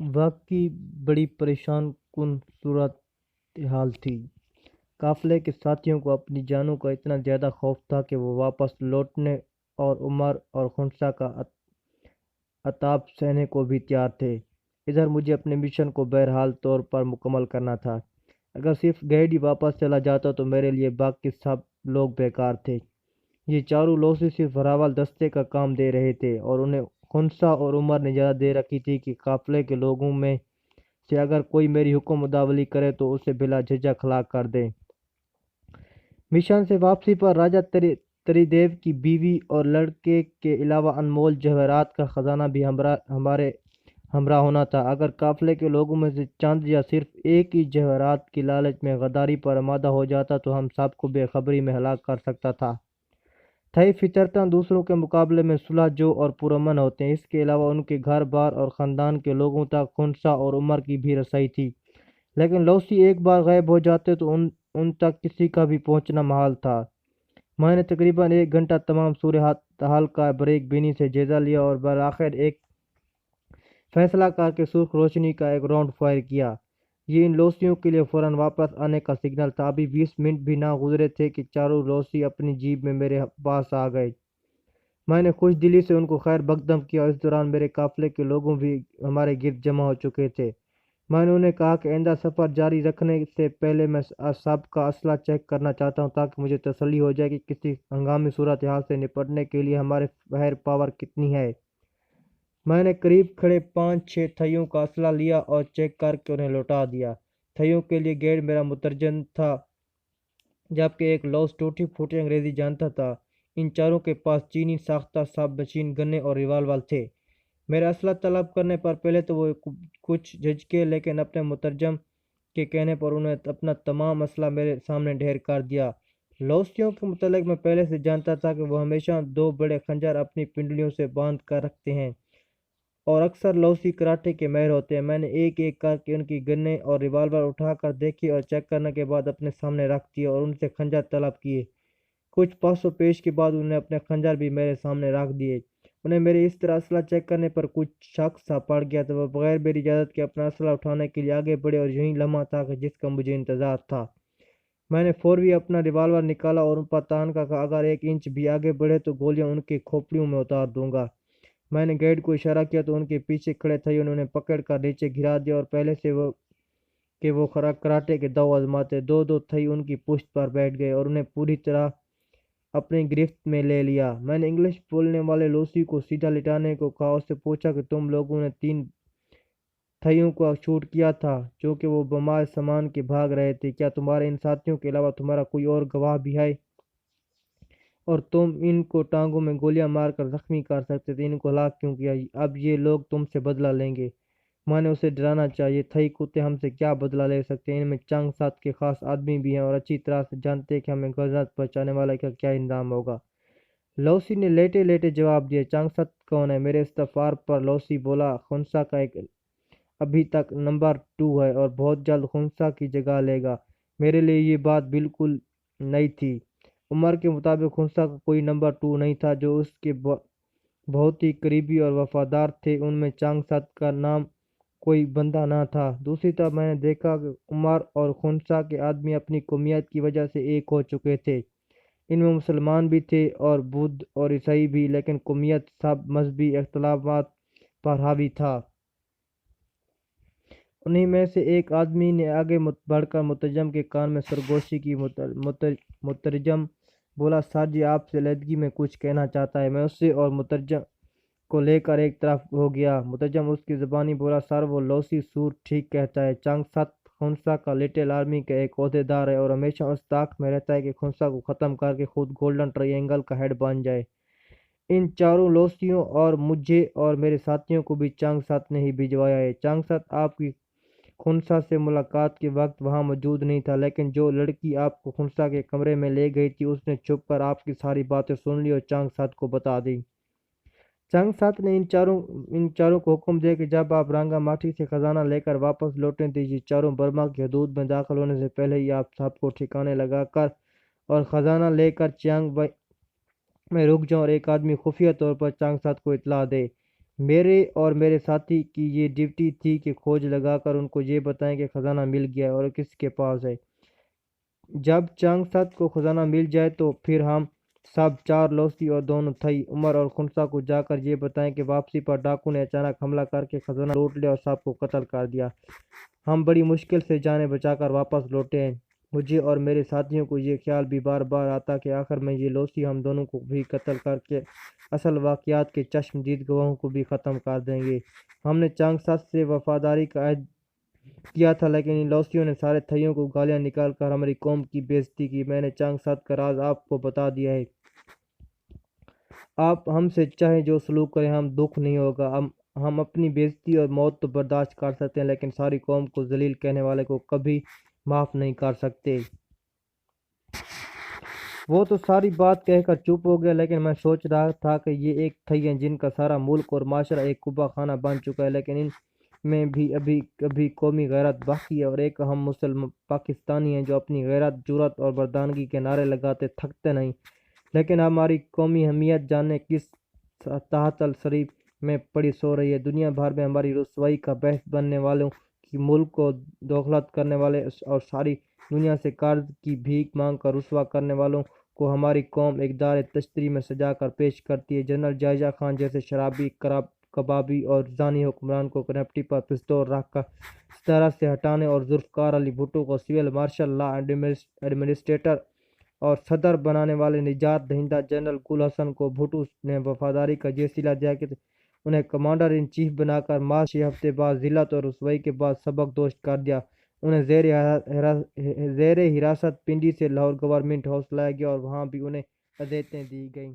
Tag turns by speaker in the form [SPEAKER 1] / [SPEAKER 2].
[SPEAKER 1] واقعی بڑی پریشان کن صورتحال تھی۔ قافلے کے ساتھیوں کو اپنی جانوں کا اتنا زیادہ خوف تھا کہ وہ واپس لوٹنے اور عمر اور خنسا کا عذاب سہنے کو بھی تیار تھے۔ ادھر مجھے اپنے مشن کو بہرحال طور پر مکمل کرنا تھا۔ اگر صرف گائیڈ ہی واپس چلا جاتا تو میرے لیے باقی سب لوگ بیکار تھے۔ یہ چاروں لوسی صرف ہراول دستے کا کام دے رہے تھے اور انہیں خنسا اور عمر نے اجازت دے رکھی تھی کہ قافلے کے لوگوں میں سے اگر کوئی میری حکم مداولی کرے تو اسے بلا جھجک ہلاک کر دیں۔ مشن سے واپسی پر راجہ تریدیو کی بیوی اور لڑکے کے علاوہ انمول جواہرات کا خزانہ بھی ہمارے ہمراہ ہونا تھا۔ اگر قافلے کے لوگوں میں سے چند یا صرف ایک ہی جواہرات کی لالچ میں غداری پر آمادہ ہو جاتا تو ہم سب کو بے خبری میں ہلاک کر سکتا تھا۔ تھئی فطرتاً دوسروں کے مقابلے میں صلح جو اور پرامن ہوتے ہیں۔ اس کے علاوہ ان کے گھر بار اور خاندان کے لوگوں تک خنسا اور عمر کی بھی رسائی تھی، لیکن لوسی ایک بار غائب ہو جاتے تو ان تک کسی کا بھی پہنچنا محال تھا۔ میں نے تقریباً 1 گھنٹہ تمام صورتحال کا بریک بینی سے جائزہ لیا اور بالآخر ایک فیصلہ کر کے سرخ روشنی کا ایک راؤنڈ فائر کیا۔ یہ ان لوسیوں کے لیے فوراً واپس آنے کا سگنل تھا۔ ابھی 20 منٹ بھی نہ گزرے تھے کہ چاروں لوسی اپنی جیپ میں میرے پاس آ گئے۔ میں نے خوش دلی سے ان کو خیر مقدم کیا اور اس دوران میرے قافلے کے لوگوں بھی ہمارے گرد جمع ہو چکے تھے۔ میں نے انہیں کہا کہ آئندہ سفر جاری رکھنے سے پہلے میں سب کا اسلحہ چیک کرنا چاہتا ہوں تاکہ مجھے تسلی ہو جائے کہ کسی ہنگامی صورتحال سے نپٹنے کے لیے ہمارے فائر پاور کتنی ہے۔ میں نے قریب کھڑے 5-6 تھیوں کا اسلحہ لیا اور چیک کر کے انہیں لوٹا دیا۔ تھیوں کے لیے گائیڈ میرا مترجم تھا، جبکہ ایک لوس ٹوٹی پھوٹی انگریزی جانتا تھا۔ ان چاروں کے پاس چینی ساختہ سب مشین گنیں اور ریوالور تھے۔ میرا اسلحہ طلب کرنے پر پہلے تو وہ کچھ جھجکے، لیکن اپنے مترجم کے کہنے پر انہوں نے اپنا تمام اسلحہ میرے سامنے ڈھیر کر دیا۔ لوسیوں کے متعلق میں پہلے سے جانتا تھا کہ وہ ہمیشہ 2 بڑے خنجر اپنی پنڈلیوں سے باندھ کر رکھتے ہیں اور اکثر لوسی کراٹے کے ماہر ہوتے ہیں۔ میں نے ایک ایک کر کے ان کی گنیں اور ریوالور اٹھا کر دیکھی اور چیک کرنے کے بعد اپنے سامنے رکھ دیے اور ان سے خنجر طلب کیے۔ کچھ پاس و پیش کے بعد انہوں نے اپنے خنجر بھی میرے سامنے رکھ دیے۔ انہیں میرے اس طرح اسلحہ چیک کرنے پر کچھ شک سا پڑ گیا تو وہ بغیر میری اجازت کے اپنا اسلحہ اٹھانے کے لیے آگے بڑھے اور یہی لمحہ تھا جس کا مجھے انتظار تھا۔ میں نے فوری اپنا ریوالور نکالا اور ان پر تان کا کہا، اگر 1 انچ بھی آگے بڑھے تو گولیاں ان کی کھوپڑیوں میں اتار دوں گا۔ میں نے گائیڈ کو اشارہ کیا تو ان کے پیچھے کھڑے تھیوں نے انہیں پکڑ کر نیچے گرا دیا اور پہلے سے کہ وہ کراٹے کے داؤ آزماتے 2 تھئی ان کی پشت پر بیٹھ گئے اور انہیں پوری طرح اپنی گرفت میں لے لیا۔ میں نے انگلش بولنے والے لوسی کو سیدھا لٹانے کو کہا اور اس سے پوچھا کہ تم لوگوں نے 3 تھیوں کو شوٹ کیا تھا جو کہ وہ بمال سامان کے بھاگ رہے تھے، کیا تمہارے ان ساتھیوں کے علاوہ تمہارا کوئی اور گواہ بھی ہے اور تم ان کو ٹانگوں میں گولیاں مار کر زخمی کر سکتے تھے؟ ان کو ہلاک کیوں کیا؟ اب یہ لوگ تم سے بدلہ لیں گے۔ میں نے اسے ڈرانا چاہیے، تھئی کتے ہم سے کیا بدلہ لے سکتے ہیں؟ ان میں چنگ سات کے خاص آدمی بھی ہیں اور اچھی طرح سے جانتے ہیں کہ ہمیں غلط پہنچانے والے کا کیا انجام ہوگا۔ لوسی نے لیٹے لیٹے جواب دیا، چنگ سات کون ہے؟ میرے استفسار پر لوسی بولا، خنسا کا ایک ابھی تک نمبر 2 ہے اور بہت جلد خنسا کی جگہ لے گا۔ میرے لیے یہ بات بالکل نئی تھی۔ عمر کے مطابق خنسا کا کوئی نمبر 2 نہیں تھا۔ جو اس کے بہت ہی قریبی اور وفادار تھے ان میں چنگ سات کا نام کوئی بندہ نہ تھا۔ دوسری طرف میں نے دیکھا کہ عمر اور خنسا کے آدمی اپنی قومیت کی وجہ سے ایک ہو چکے تھے۔ ان میں مسلمان بھی تھے اور بدھ اور عیسائی بھی، لیکن قومیت سب مذہبی اختلافات پر حاوی تھا۔ انہی میں سے ایک آدمی نے آگے بڑھ کر مترجم کے کان میں سرگوشی کی۔ مترجم بولا، سر جی آپ سے علیحدگی میں کچھ کہنا چاہتا ہے۔ میں اسے اور مترجم کو لے کر ایک طرف ہو گیا۔ مترجم اس کی زبانی بولا، سر وہ لوسی سور ٹھیک کہتا ہے۔ چنگ سات خنسا کا لٹل آرمی کا ایک عہدیدار ہے اور ہمیشہ اس طاق میں رہتا ہے کہ خنسا کو ختم کر کے خود گولڈن ٹرائینگل کا ہیڈ بن جائے۔ ان چاروں لوسیوں اور مجھے اور میرے ساتھیوں کو بھی چنگ سات نے ہی بھجوایا ہے۔ چنگ سات آپ کی خنسا سے ملاقات کے وقت وہاں موجود نہیں تھا، لیکن جو لڑکی آپ کو خنسا کے کمرے میں لے گئی تھی اس نے چھپ کر آپ کی ساری باتیں سن لی اور چنگ سات کو بتا دی۔ چنگ سات نے ان چاروں کو حکم دیا کہ جب آپ رانگا ماٹھی سے خزانہ لے کر واپس لوٹیں تو یہ چاروں برما کی حدود میں داخل ہونے سے پہلے ہی آپ سب کو ٹھکانے لگا کر اور خزانہ لے کر چیانگ میں رک جائیں اور ایک آدمی خفیہ طور پر چنگ سات کو اطلاع دے۔ میرے اور میرے ساتھی کی یہ ڈیوٹی تھی کہ کھوج لگا کر ان کو یہ بتائیں کہ خزانہ مل گیا ہے اور کس کے پاس ہے۔ جب چانگ سات کو خزانہ مل جائے تو پھر ہم سب 4 لوسی اور دونوں تھئی، عمر اور خنسا کو جا کر یہ بتائیں کہ واپسی پر ڈاکو نے اچانک حملہ کر کے خزانہ لوٹ لیا اور سب کو قتل کر دیا۔ ہم بڑی مشکل سے جانیں بچا کر واپس لوٹے ہیں۔ مجھے اور میرے ساتھیوں کو یہ خیال بھی بار بار آتا کہ آخر میں یہ لوسی ہم دونوں کو بھی قتل کر کے اصل واقعات کے چشم دید گواہوں کو بھی ختم کر دیں گے۔ ہم نے چانگ سات سے وفاداری کا عہد کیا تھا، لیکن ان لوسیوں نے سارے تھئیوں کو گالیاں نکال کر ہماری قوم کی بے عزتی کی۔ میں نے چانگ سات کا راز آپ کو بتا دیا ہے۔ آپ ہم سے چاہے جو سلوک کریں، ہم دکھ نہیں ہوگا۔ ہم اپنی بے عزتی اور موت تو برداشت کر سکتے ہیں، لیکن ساری قوم کو ذلیل کہنے والے کو کبھی معاف نہیں کر سکتے۔ وہ تو ساری بات کہہ کر چپ ہو گیا، لیکن میں سوچ رہا تھا کہ یہ ایک تھئی ہیں جن کا سارا ملک اور معاشرہ ایک قبہ خانہ بن چکا ہے، لیکن ان میں بھی ابھی قومی غیرت باقی ہے، اور ایک ہم مسلم پاکستانی ہیں جو اپنی غیرت، جرأت اور مردانگی کے نعرے لگاتے تھکتے نہیں۔ لیکن ہماری قومی حمیت جانے کس تحت السریب میں پڑی سو رہی ہے۔ دنیا بھر میں ہماری رسوائی کا باعث بننے والوں کی، ملک کو دخیلت کرنے والے اور ساری دنیا سے قرض کی بھیک مانگ کر رسوا کرنے والوں کو ہماری قوم ایک دار تشتری میں سجا کر پیش کرتی ہے۔ جنرل جائزہ خان جیسے شرابی، کبابی اور زانی حکمران کو کنپٹی پر پستول رکھ کر ستارہ سے ہٹانے، اور ذوالفقار علی بھٹو کو سول مارشل لا ایڈمنسٹریٹر اور صدر بنانے والے نجات دہندہ جنرل گل حسن کو بھٹو نے وفاداری کا یہ صلہ دیا کہ انہیں کمانڈر ان چیف بنا کر مارچ 6 ہفتے بعد ذلت اور رسوائی کے بعد سبک دوش کر دیا۔ انہیں زیر حراست پنڈی سے لاہور گورنمنٹ ہاؤس لایا گیا اور وہاں بھی انہیں ہدایتیں دی گئیں۔